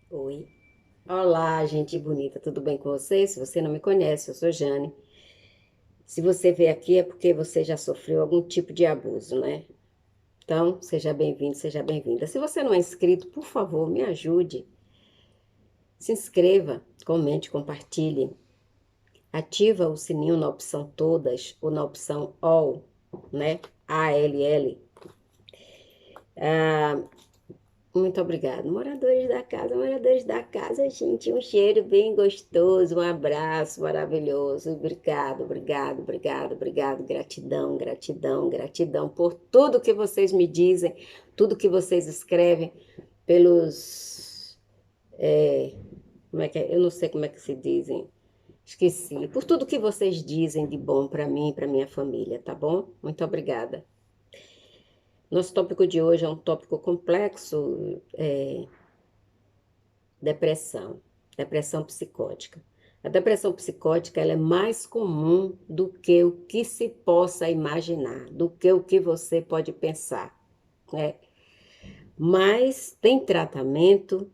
Oi. Olá, gente bonita, tudo bem com você? Se você não me conhece, eu sou Jane. Se você veio aqui é porque você já sofreu algum tipo de abuso, né? Então, seja bem-vindo, seja bem-vinda. Se você não é inscrito, por favor, me ajude. Se inscreva, comente, compartilhe. Ativa o sininho na opção todas ou na opção all, né? ALL. Muito obrigada. Moradores da casa, gente, um cheiro bem gostoso, um abraço maravilhoso. Obrigado, obrigado, obrigado, obrigado. Gratidão, gratidão, gratidão por tudo que vocês me dizem, tudo que vocês escrevem pelos. Como é que é? Eu não sei como é que se dizem. Esqueci. Por tudo que vocês dizem de bom para mim e para minha família, tá bom? Muito obrigada. Nosso tópico de hoje é um tópico complexo, depressão, depressão psicótica. A depressão psicótica ela é mais comum do que o que se possa imaginar, do que o que você pode pensar, né? Mas tem tratamento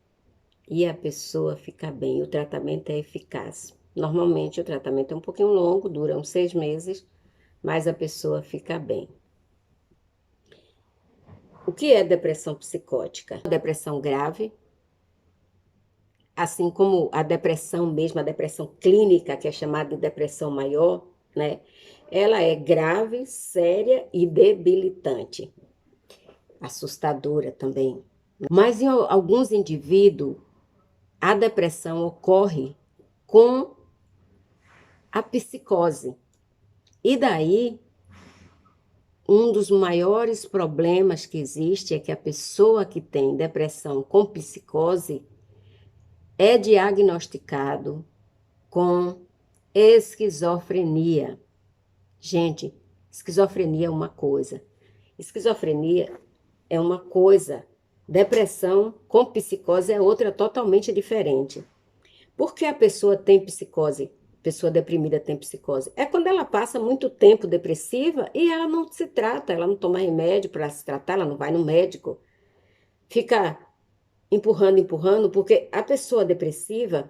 e a pessoa fica bem, o tratamento é eficaz. Normalmente o tratamento é um pouquinho longo, dura uns 6 meses, mas a pessoa fica bem. O que é depressão psicótica? Depressão grave, assim como a depressão mesmo, a depressão clínica, que é chamada de depressão maior, né? Ela é grave, séria e debilitante, assustadora também. Mas em alguns indivíduos, a depressão ocorre com a psicose. E daí, um dos maiores problemas que existe é que a pessoa que tem depressão com psicose é diagnosticado com esquizofrenia. Gente, esquizofrenia é uma coisa. Esquizofrenia é uma coisa. Depressão com psicose é outra totalmente diferente. Por que a pessoa tem psicose? Pessoa deprimida tem psicose. É quando ela passa muito tempo depressiva e ela não se trata, ela não toma remédio para se tratar, ela não vai no médico. Fica empurrando, empurrando, porque a pessoa depressiva,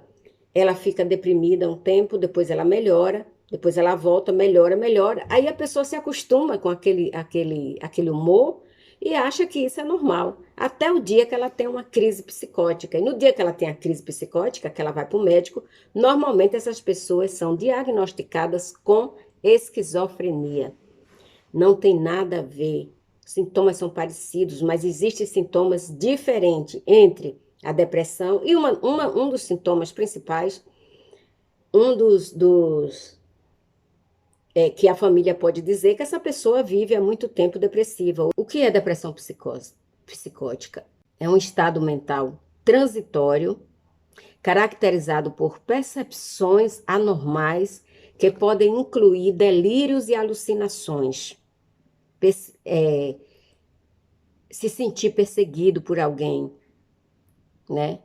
ela fica deprimida um tempo, depois ela melhora, depois ela volta, melhora, melhora. Aí a pessoa se acostuma com aquele humor e acha que isso é normal. Até o dia que ela tem uma crise psicótica. E no dia que ela tem a crise psicótica, que ela vai para o médico, normalmente essas pessoas são diagnosticadas com esquizofrenia. Não tem nada a ver. Sintomas são parecidos, mas existem sintomas diferentes entre a depressão e um dos sintomas principais, que a família pode dizer que essa pessoa vive há muito tempo depressiva. O que é depressão psicótica? É um estado mental transitório, caracterizado por percepções anormais que podem incluir delírios e alucinações, é, se sentir perseguido por alguém, né?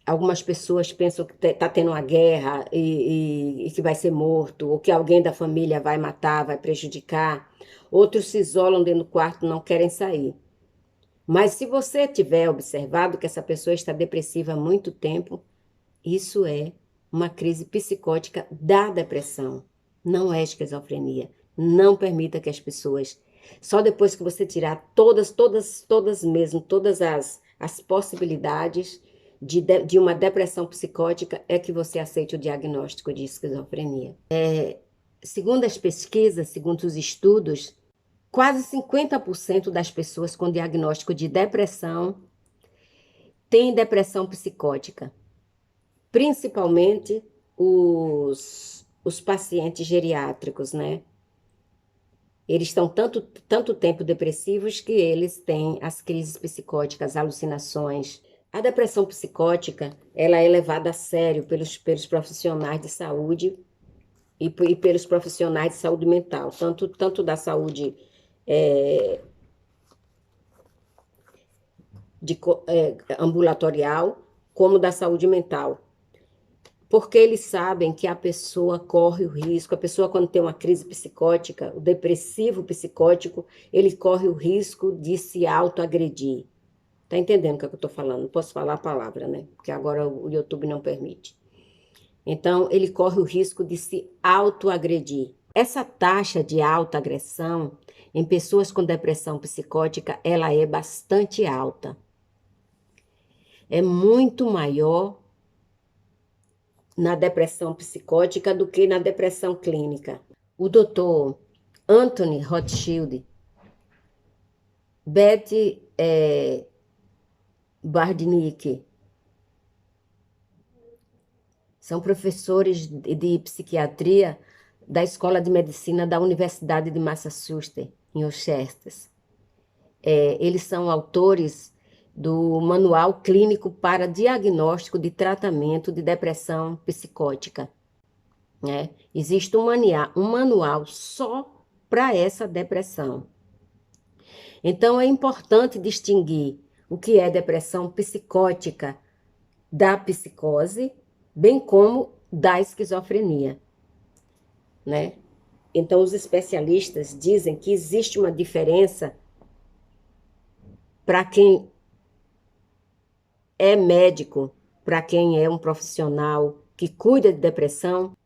Algumas pessoas pensam que está tendo uma guerra e que vai ser morto, ou que alguém da família vai matar, vai prejudicar. Outros se isolam dentro do quarto, não querem sair. Mas se você tiver observado que essa pessoa está depressiva há muito tempo, isso é uma crise psicótica da depressão, não é esquizofrenia. Não permita que as pessoas, só depois que você tirar todas mesmo, todas as possibilidades de uma depressão psicótica, é que você aceite o diagnóstico de esquizofrenia. Segundo as pesquisas, segundo os estudos, quase 50% das pessoas com diagnóstico de depressão têm depressão psicótica, principalmente os pacientes geriátricos, né? Eles estão tanto tempo depressivos que eles têm as crises psicóticas, alucinações. A depressão psicótica, ela é levada a sério pelos profissionais de saúde e pelos profissionais de saúde mental, tanto da saúde é, ambulatorial como da saúde mental. Porque eles sabem que a pessoa corre o risco, a pessoa quando tem uma crise psicótica, o depressivo psicótico, ele corre o risco de se autoagredir. Tá entendendo o que eu tô falando? Não posso falar a palavra, né? Porque agora o YouTube não permite. Então, ele corre o risco de se autoagredir. Essa taxa de autoagressão em pessoas com depressão psicótica, ela é bastante alta. É muito maior na depressão psicótica do que na depressão clínica. O doutor Anthony Rothschild, Betty Bardinick, são professores de psiquiatria da Escola de Medicina da Universidade de Massachusetts, em Worcester. Eles são autores do Manual Clínico para Diagnóstico de Tratamento de Depressão Psicótica. Né? Existe um manual só para essa depressão. Então, é importante distinguir o que é depressão psicótica da psicose, bem como da esquizofrenia, né? Então, os especialistas dizem que existe uma diferença para quem é médico, para quem é um profissional que cuida de depressão.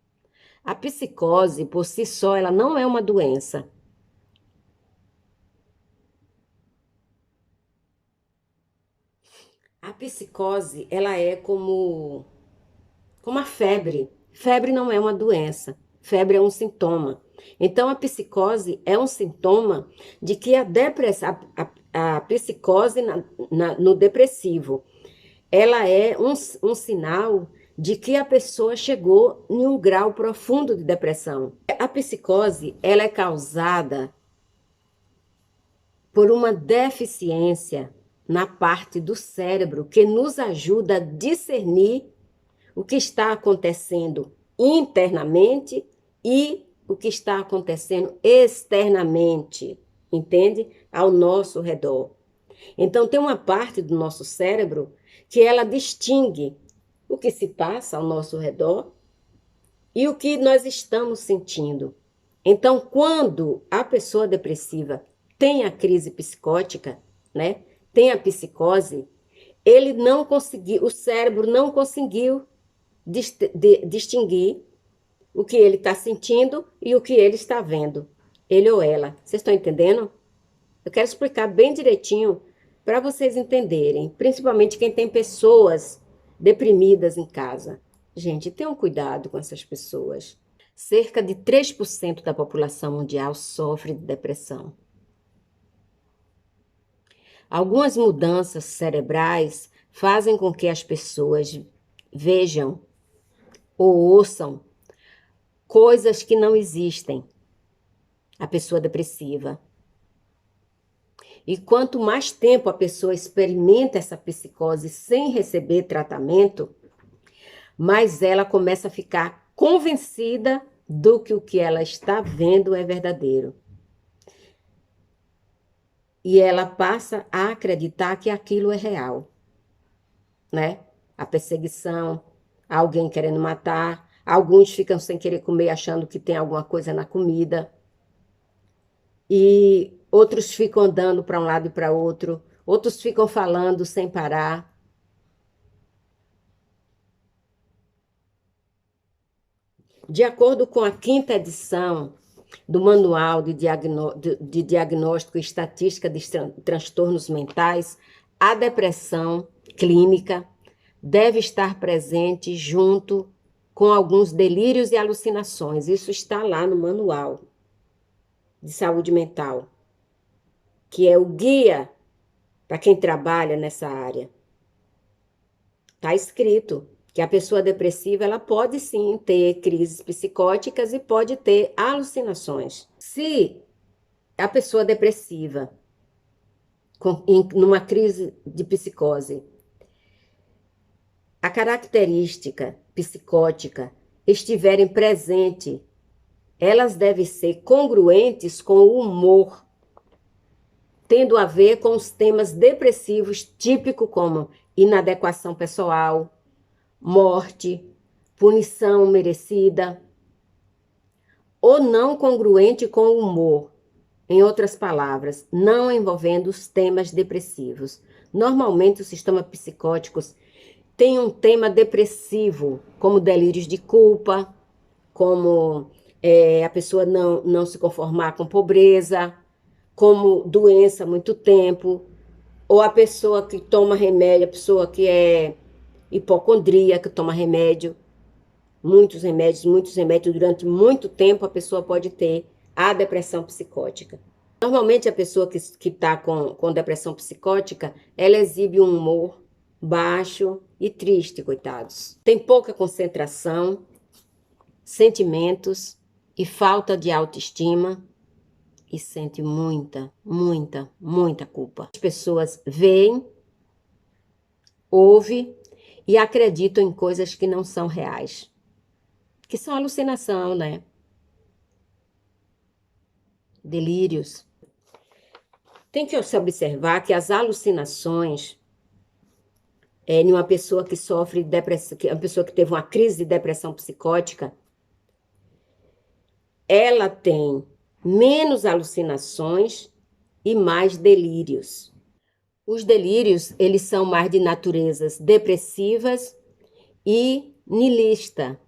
A psicose, por si só, ela não é uma doença. A psicose, ela é como a febre. Febre não é uma doença, febre é um sintoma. Então, a psicose é um sintoma de que a psicose no depressivo, ela é um sinal de que a pessoa chegou em um grau profundo de depressão. A psicose, ela é causada por uma deficiência na parte do cérebro que nos ajuda a discernir o que está acontecendo internamente e o que está acontecendo externamente, entende? Ao nosso redor. Então, tem uma parte do nosso cérebro que ela distingue o que se passa ao nosso redor e o que nós estamos sentindo. Então, quando a pessoa depressiva tem a crise psicótica, né? Tem a psicose, ele não conseguiu, o cérebro não conseguiu distinguir o que ele está sentindo e o que ele está vendo, ele ou ela. Vocês estão entendendo? Eu quero explicar bem direitinho para vocês entenderem, principalmente quem tem pessoas deprimidas em casa. Gente, tenham cuidado com essas pessoas. Cerca de 3% da população mundial sofre de depressão. Algumas mudanças cerebrais fazem com que as pessoas vejam ou ouçam coisas que não existem. A pessoa depressiva. E quanto mais tempo a pessoa experimenta essa psicose sem receber tratamento, mais ela começa a ficar convencida do que o que ela está vendo é verdadeiro. E ela passa a acreditar que aquilo é real, né? A perseguição, alguém querendo matar, alguns ficam sem querer comer achando que tem alguma coisa na comida. E outros ficam andando para um lado e para outro, outros ficam falando sem parar. De acordo com a 5ª edição do Manual de Diagnóstico e Estatística de Transtornos Mentais, a depressão clínica deve estar presente junto com alguns delírios e alucinações. Isso está lá no Manual de Saúde Mental, que é o guia para quem trabalha nessa área. Está escrito que a pessoa depressiva ela pode sim ter crises psicóticas e pode ter alucinações. Se a pessoa depressiva, numa crise de psicose, a característica psicótica estiverem presente, elas devem ser congruentes com o humor, tendo a ver com os temas depressivos típicos como inadequação pessoal, morte, punição merecida, ou não congruente com o humor. Em outras palavras, não envolvendo os temas depressivos. Normalmente, os sistemas psicóticos têm um tema depressivo, como delírios de culpa, como a pessoa não se conformar com pobreza, como doença há muito tempo, ou a pessoa que toma remédio, a pessoa que é hipocondríaca, que toma remédio, muitos remédios durante muito tempo, a pessoa pode ter a depressão psicótica. Normalmente, a pessoa que está com depressão psicótica, ela exibe um humor baixo e triste, coitados. Tem pouca concentração, sentimentos e falta de autoestima e sente muita, muita, muita culpa. As pessoas veem, ouvem e acreditam em coisas que não são reais, que são alucinação, né? Delírios. Tem que se observar que as alucinações em uma pessoa que sofre depressão, uma pessoa que teve uma crise de depressão psicótica, ela tem menos alucinações e mais delírios. Os delírios, eles são mais de naturezas depressivas e niilista.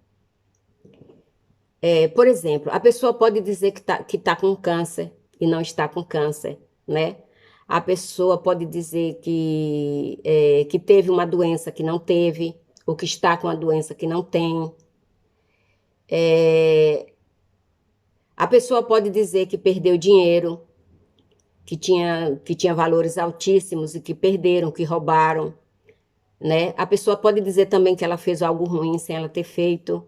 Por exemplo, a pessoa pode dizer que tá com câncer e não está com câncer, né? A pessoa pode dizer que teve uma doença que não teve, ou que está com a doença que não tem. A pessoa pode dizer que perdeu dinheiro, que tinha valores altíssimos e que perderam, que roubaram, né? A pessoa pode dizer também que ela fez algo ruim sem ela ter feito.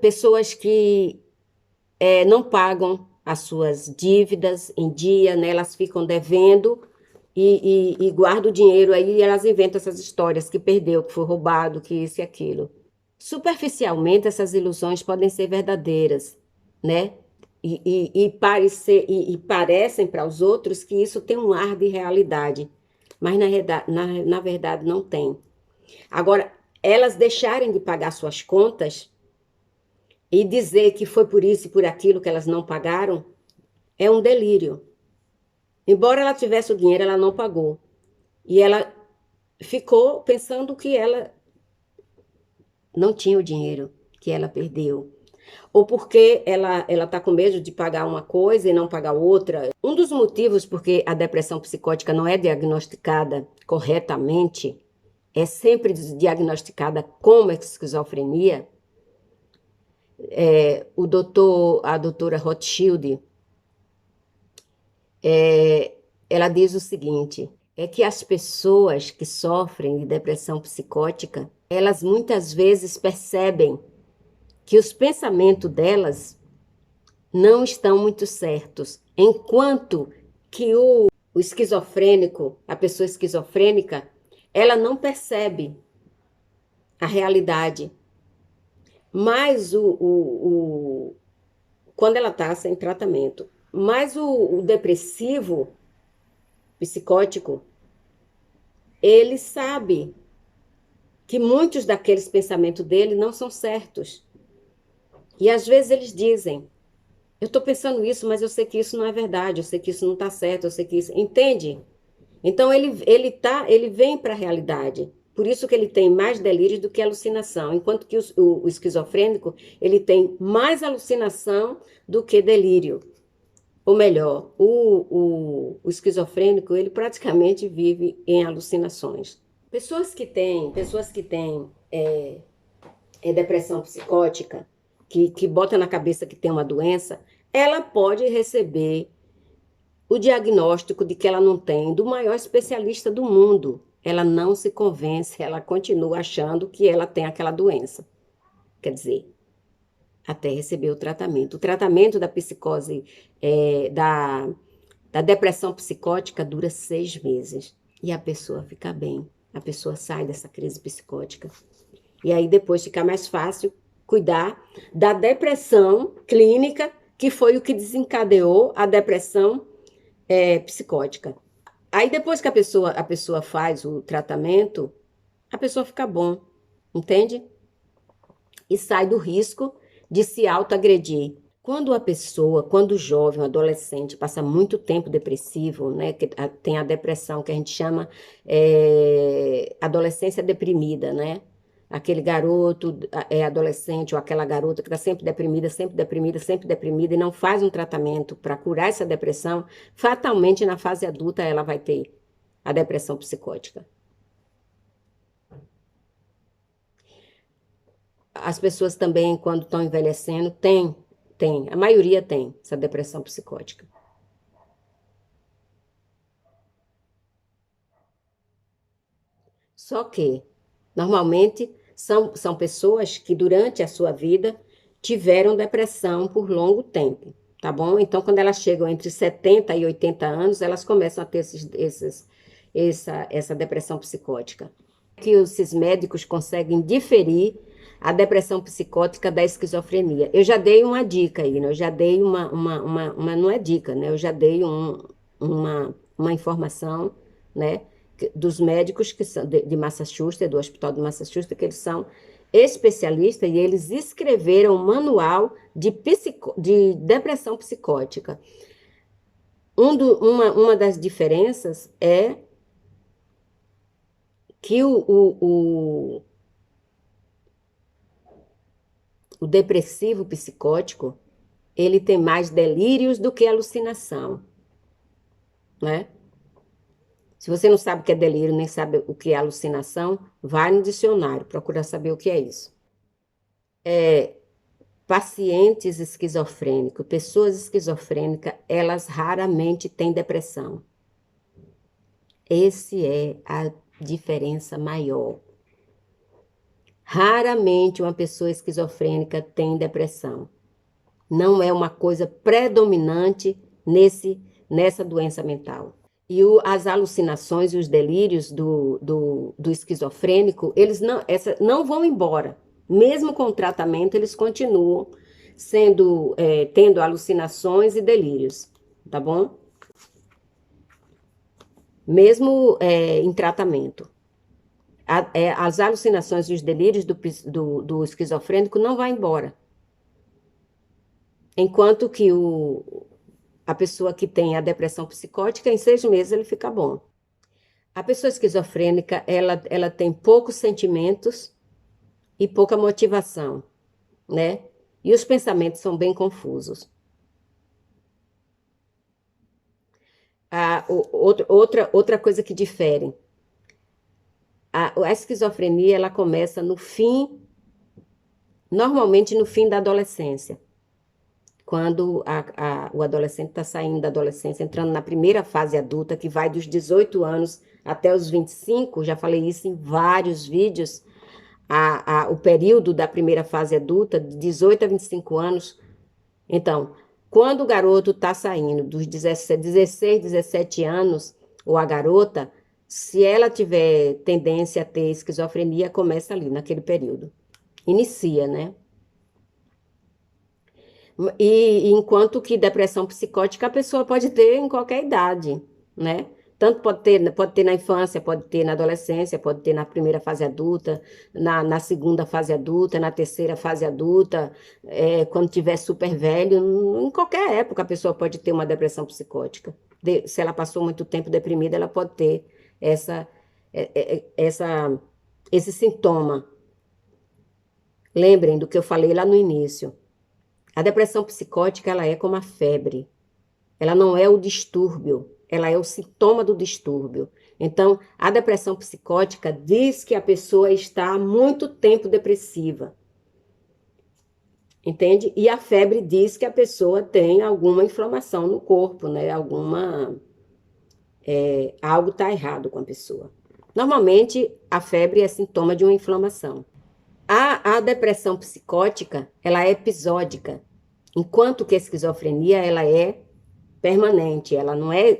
Pessoas que não pagam as suas dívidas em dia, né? Elas ficam devendo e guardam o dinheiro aí e elas inventam essas histórias que perdeu, que foi roubado, que isso e aquilo. Superficialmente, essas ilusões podem ser verdadeiras, né? E parecem para os outros que isso tem um ar de realidade, mas na verdade não tem. Agora, elas deixarem de pagar suas contas e dizer que foi por isso e por aquilo que elas não pagaram, é um delírio. Embora ela tivesse o dinheiro, ela não pagou. E ela ficou pensando que ela não tinha o dinheiro, que ela perdeu. Ou porque ela está com medo de pagar uma coisa e não pagar outra. Um dos motivos porque a depressão psicótica não é diagnosticada corretamente, é sempre diagnosticada como esquizofrenia. A doutora Rothschild, ela diz o seguinte, é que as pessoas que sofrem de depressão psicótica, elas muitas vezes percebem que os pensamentos delas não estão muito certos, enquanto que o esquizofrênico, a pessoa esquizofrênica, ela não percebe a realidade. Mas quando ela está sem tratamento. Mas o depressivo, psicótico, ele sabe que muitos daqueles pensamentos dele não são certos. E às vezes eles dizem, eu estou pensando isso, mas eu sei que isso não é verdade, eu sei que isso não está certo, eu sei que isso... Entende? Então ele vem para a realidade. Por isso que ele tem mais delírios do que alucinação, enquanto que o esquizofrênico, ele tem mais alucinação do que delírio. Ou melhor, o esquizofrênico, ele praticamente vive em alucinações. Pessoas que têm depressão psicótica, que bota na cabeça que tem uma doença, ela pode receber o diagnóstico de que ela não tem do maior especialista do mundo. Ela não se convence, ela continua achando que ela tem aquela doença. Quer dizer, até receber o tratamento. O tratamento da psicose, da depressão psicótica dura 6 meses. E a pessoa fica bem. A pessoa sai dessa crise psicótica. E aí depois fica mais fácil cuidar da depressão clínica, que foi o que desencadeou a depressão psicótica. Aí depois que a pessoa faz o tratamento, a pessoa fica bom, entende? E sai do risco de se autoagredir. Quando a pessoa, quando o jovem, o adolescente, passa muito tempo depressivo, né, tem a depressão que a gente chama adolescência deprimida, né? Aquele garoto é adolescente ou aquela garota que está sempre deprimida, sempre deprimida, sempre deprimida e não faz um tratamento para curar essa depressão, fatalmente na fase adulta ela vai ter a depressão psicótica. As pessoas também, quando estão envelhecendo, a maioria tem essa depressão psicótica. Só que, normalmente, são pessoas que durante a sua vida tiveram depressão por longo tempo, tá bom? Então, quando elas chegam entre 70 e 80 anos, elas começam a ter essa depressão psicótica. Que esses médicos conseguem diferir a depressão psicótica da esquizofrenia. Eu já dei uma dica aí, né? Eu já dei não é dica, né? Eu já dei uma informação, né? Dos médicos que são de Massachusetts, do Hospital de Massachusetts, que eles são especialistas e eles escreveram um manual de depressão psicótica. Uma das diferenças é que o depressivo psicótico, ele tem mais delírios do que alucinação, né? Se você não sabe o que é delírio, nem sabe o que é alucinação, vai no dicionário, procura saber o que é isso. Pacientes esquizofrênicos, pessoas esquizofrênicas, elas raramente têm depressão. Esse é a diferença maior. Raramente uma pessoa esquizofrênica tem depressão. Não é uma coisa predominante nessa doença mental. E as alucinações e os delírios do esquizofrênico, eles não vão embora. Mesmo com o tratamento, eles continuam tendo alucinações e delírios, tá bom? Mesmo em tratamento. As alucinações e os delírios do esquizofrênico não vão embora. Enquanto que a pessoa que tem a depressão psicótica, em 6 meses ele fica bom. A pessoa esquizofrênica, ela tem poucos sentimentos e pouca motivação, né? E os pensamentos são bem confusos. Outra coisa que difere, a esquizofrenia, ela começa normalmente no fim da adolescência. Quando o adolescente está saindo da adolescência, entrando na primeira fase adulta, que vai dos 18 anos até os 25, já falei isso em vários vídeos, o período da primeira fase adulta, de 18 a 25 anos. Então, quando o garoto está saindo dos 16, 17 anos, ou a garota, se ela tiver tendência a ter esquizofrenia, começa ali, naquele período. Inicia, né? E enquanto que depressão psicótica a pessoa pode ter em qualquer idade, né? Tanto pode ter na infância, pode ter na adolescência, pode ter na primeira fase adulta, na segunda fase adulta, na terceira fase adulta, quando tiver super velho, em qualquer época a pessoa pode ter uma depressão psicótica. Se ela passou muito tempo deprimida, ela pode ter essa, essa, esse sintoma. Lembrem do que eu falei lá no início. A depressão psicótica, ela é como a febre. Ela não é o distúrbio, ela é o sintoma do distúrbio. Então, a depressão psicótica diz que a pessoa está há muito tempo depressiva. Entende? E a febre diz que a pessoa tem alguma inflamação no corpo, né? Algo está errado com a pessoa. Normalmente, a febre é sintoma de uma inflamação. A depressão psicótica, ela é episódica, enquanto que a esquizofrenia, ela é permanente, ela não é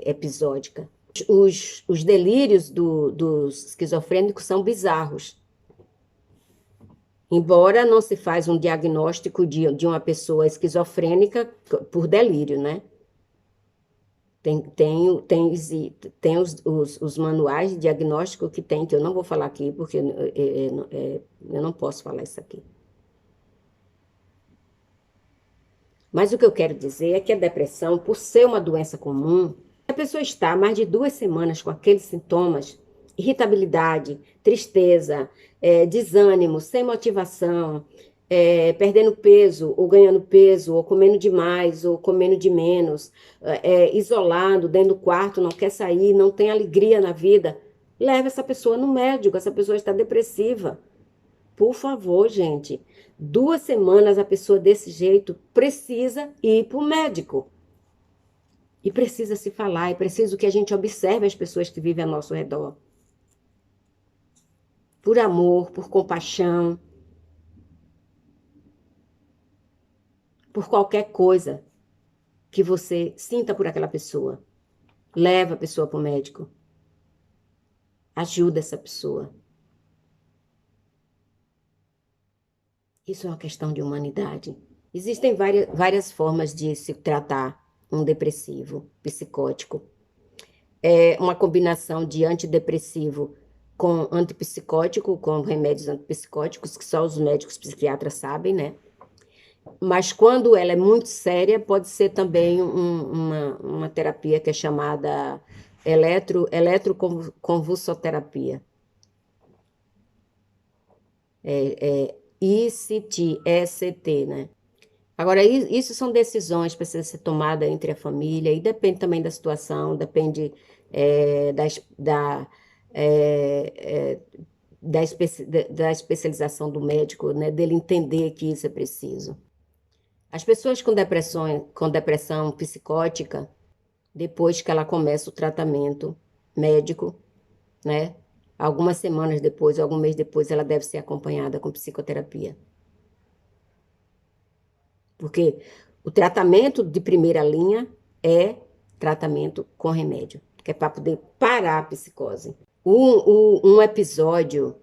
episódica. Os delírios dos esquizofrênicos são bizarros. Embora não se faz um diagnóstico de uma pessoa esquizofrênica por delírio, né? Tem os manuais de diagnóstico que eu não vou falar aqui, porque eu não posso falar isso aqui. Mas o que eu quero dizer é que a depressão, por ser uma doença comum, a pessoa está mais de 2 semanas com aqueles sintomas, irritabilidade, tristeza, desânimo, sem motivação, perdendo peso, ou ganhando peso, ou comendo demais, ou comendo de menos, isolado, dentro do quarto, não quer sair, não tem alegria na vida, leva essa pessoa no médico, essa pessoa está depressiva. Por favor, gente, 2 semanas a pessoa desse jeito precisa ir para o médico. E precisa se falar, é preciso que a gente observe as pessoas que vivem ao nosso redor. Por amor, por compaixão, por qualquer coisa que você sinta por aquela pessoa. Leva a pessoa para o médico. Ajuda essa pessoa. Isso é uma questão de humanidade. Existem várias formas de se tratar um depressivo psicótico. É uma combinação de antidepressivo com antipsicótico, com remédios antipsicóticos, que só os médicos psiquiatras sabem, né? Mas quando ela é muito séria, pode ser também uma terapia que é chamada eletroconvulsoterapia. ICT, ECT, né? Agora, isso são decisões que precisam ser tomadas entre a família e depende também da situação, depende da, é, é, da especialização do médico, né? Dele entender que isso é preciso. As pessoas com depressão psicótica, depois que ela começa o tratamento médico, né? Algumas semanas depois, algum mês depois, ela deve ser acompanhada com psicoterapia. Porque o tratamento de primeira linha é tratamento com remédio, que é para poder parar a psicose. Um episódio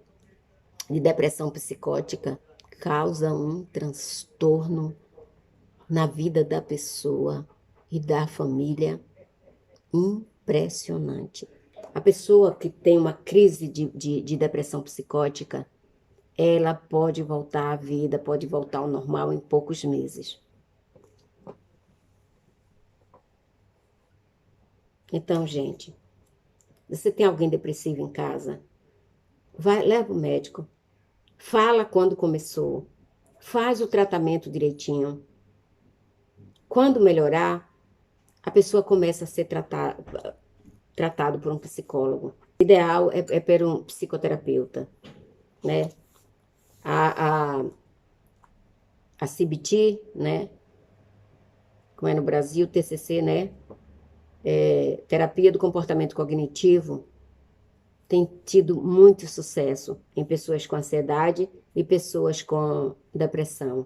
de depressão psicótica causa um transtorno na vida da pessoa e da família impressionante. A pessoa que tem uma crise de depressão psicótica, ela pode voltar à vida, pode voltar ao normal em poucos meses. Então, gente, você tem alguém depressivo em casa? Leva o médico. Fala quando começou. Faz o tratamento direitinho. Quando melhorar, a pessoa começa a ser tratado por um psicólogo. O ideal é por um psicoterapeuta, né? A CBT, né? Como é no Brasil, TCC, né? Terapia do comportamento cognitivo, tem tido muito sucesso em pessoas com ansiedade e pessoas com depressão.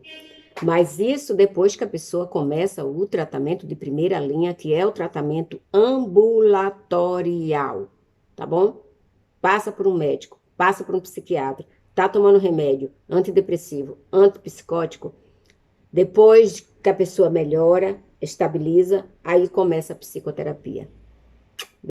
Mas isso depois que a pessoa começa o tratamento de primeira linha, que é o tratamento ambulatorial, tá bom? Passa por um médico, passa por um psiquiatra, tá tomando remédio antidepressivo, antipsicótico. Depois que a pessoa melhora, estabiliza, aí começa a psicoterapia.